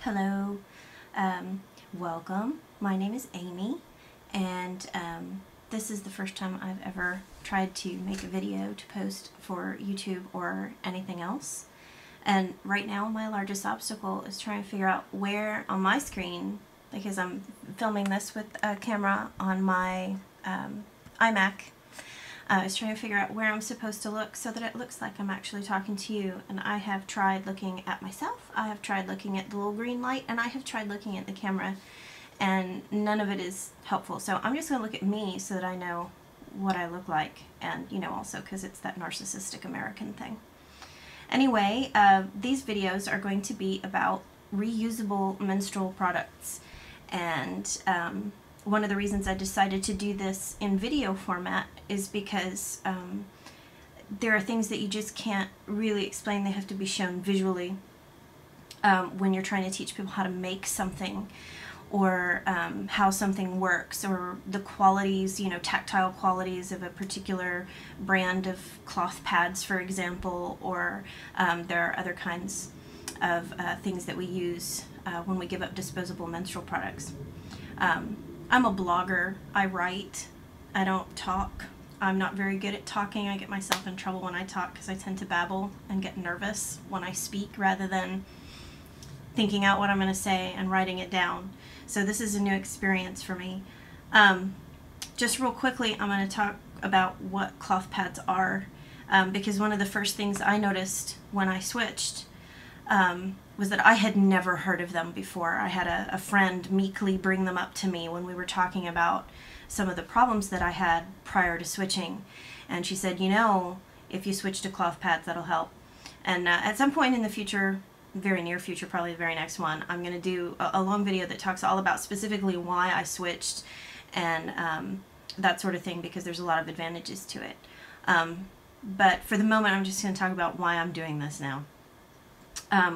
Hello, welcome. My name is Amy, and this is the first time I've ever tried to make a video to post for YouTube or anything else. And right now my largest obstacle is trying to figure out where on my screen, because I'm filming this with a camera on my iMac, I was trying to figure out where I'm supposed to look so that it looks like I'm actually talking to you. And I have tried looking at myself, I have tried looking at the little green light, and I have tried looking at the camera, and none of it is helpful. So I'm just going to look at me so that I know what I look like, and also because it's that narcissistic American thing. Anyway, these videos are going to be about reusable menstrual products, and one of the reasons I decided to do this in video format is because there are things that you just can't really explain. They have to be shown visually when you're trying to teach people how to make something, or how something works, or the qualities, tactile qualities of a particular brand of cloth pads, for example, or there are other kinds of things that we use when we give up disposable menstrual products. I'm a blogger. I write. I don't talk. I'm not very good at talking. I get myself in trouble when I talk because I tend to babble and get nervous when I speak rather than thinking out what I'm going to say and writing it down. So this is a new experience for me. Just real quickly, I'm going to talk about what cloth pads are, because one of the first things I noticed when I switched was that I had never heard of them before. I had a friend meekly bring them up to me when we were talking about some of the problems that I had prior to switching. And she said, if you switch to cloth pads, that'll help. And at some point in the future, very near future, probably the very next one, I'm going to do a long video that talks all about specifically why I switched and that sort of thing, because there's a lot of advantages to it. But for the moment, I'm just going to talk about why I'm doing this now.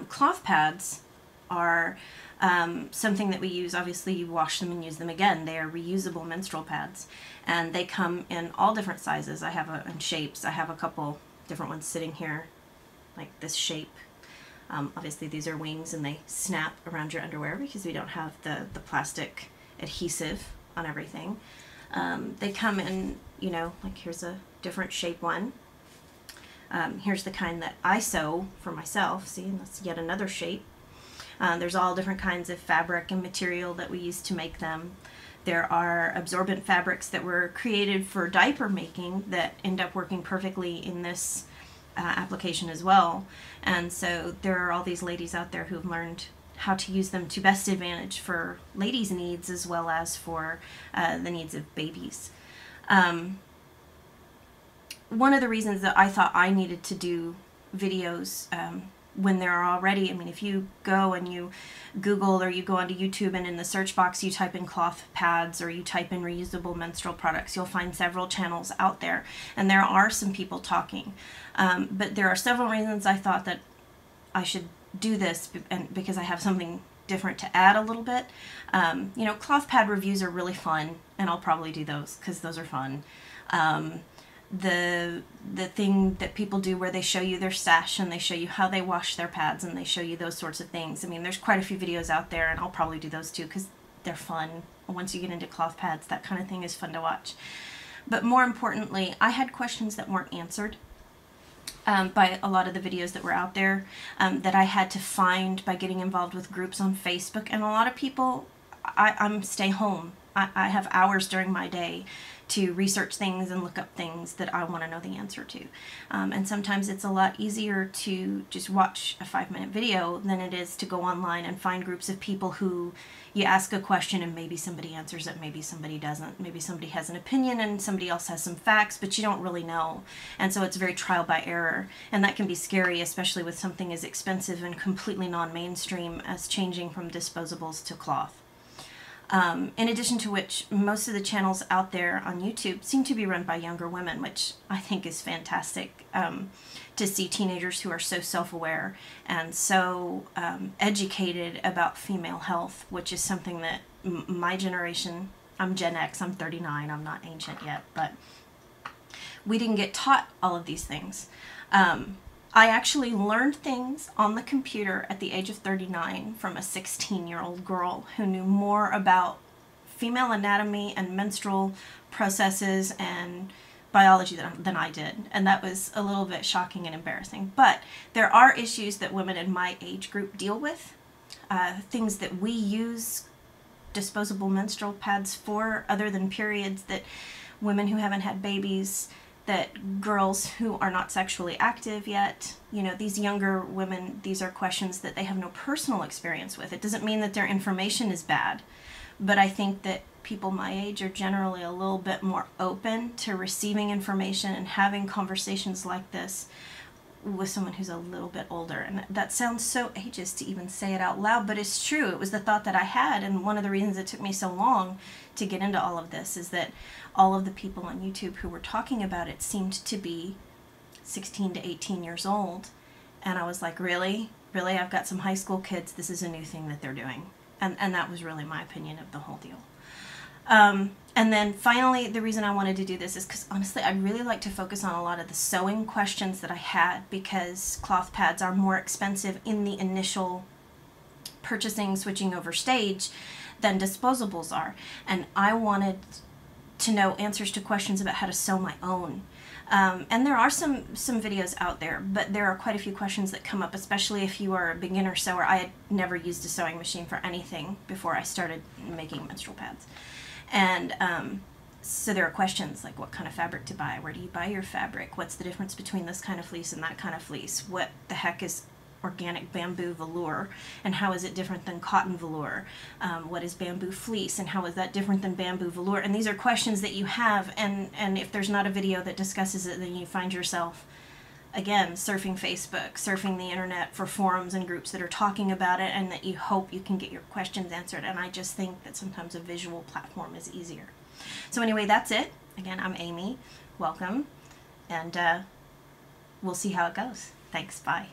Cloth pads are something that we use. Obviously, you wash them and use them again. They are reusable menstrual pads, and they come in all different sizes. I have and shapes. I have a couple different ones sitting here, like this shape. Obviously, these are wings, and they snap around your underwear because we don't have the plastic adhesive on everything. They come in, like here's a different shape one. Here's the kind that I sew for myself. See, and that's yet another shape. There's all different kinds of fabric and material that we use to make them. There are absorbent fabrics that were created for diaper making that end up working perfectly in this application as well. And so there are all these ladies out there who've learned how to use them to best advantage for ladies' needs as well as for the needs of babies. One of the reasons that I thought I needed to do videos when there are already, if you go and you Google or you go onto YouTube and in the search box you type in cloth pads or you type in reusable menstrual products, you'll find several channels out there, and there are some people talking. But there are several reasons I thought that I should do this, and because I have something different to add a little bit. Cloth pad reviews are really fun, and I'll probably do those because those are fun. The thing that people do where they show you their stash and they show you how they wash their pads and they show you those sorts of things. There's quite a few videos out there, and I'll probably do those too because they're fun. Once you get into cloth pads, that kind of thing is fun to watch. But more importantly, I had questions that weren't answered by a lot of the videos that were out there, that I had to find by getting involved with groups on Facebook. And a lot of people, I'm stay home. I have hours during my day to research things and look up things that I want to know the answer to. And sometimes it's a lot easier to just watch a 5-minute video than it is to go online and find groups of people who you ask a question and maybe somebody answers it, maybe somebody doesn't. Maybe somebody has an opinion and somebody else has some facts, but you don't really know. And so it's very trial by error. And that can be scary, especially with something as expensive and completely non-mainstream as changing from disposables to cloth. In addition to which, most of the channels out there on YouTube seem to be run by younger women, which I think is fantastic, to see teenagers who are so self-aware and so educated about female health, which is something that my generation, I'm Gen X, I'm 39, I'm not ancient yet, but we didn't get taught all of these things. I actually learned things on the computer at the age of 39 from a 16-year-old girl who knew more about female anatomy and menstrual processes and biology than I did, and that was a little bit shocking and embarrassing. But there are issues that women in my age group deal with, things that we use disposable menstrual pads for other than periods, that women who haven't had babies, that girls who are not sexually active yet, you know, these younger women, these are questions that they have no personal experience with. It doesn't mean that their information is bad, but I think that people my age are generally a little bit more open to receiving information and having conversations like this with someone who's a little bit older. And that sounds so ageist to even say it out loud, but it's true. It was the thought that I had, and one of the reasons it took me so long to get into all of this is that all of the people on YouTube who were talking about it seemed to be 16 to 18 years old. And I was like, really? Really? I've got some high school kids. This is a new thing that they're doing. And that was really my opinion of the whole deal. And then finally, the reason I wanted to do this is because honestly, I'd really like to focus on a lot of the sewing questions that I had, because cloth pads are more expensive in the initial purchasing, switching over stage than disposables are. And I wanted to know answers to questions about how to sew my own. And there are some videos out there, but there are quite a few questions that come up, especially if you are a beginner sewer. I had never used a sewing machine for anything before I started making menstrual pads. And so there are questions like what kind of fabric to buy, where do you buy your fabric, what's the difference between this kind of fleece and that kind of fleece, what the heck is organic bamboo velour and how is it different than cotton velour, what is bamboo fleece and how is that different than bamboo velour. And these are questions that you have, and if there's not a video that discusses it, then you find yourself again surfing Facebook, surfing the internet for forums and groups that are talking about it, and that you hope you can get your questions answered. And I just think that sometimes a visual platform is easier. So anyway, that's it. Again, I'm Amy. Welcome, and we'll see how it goes. Thanks. Bye.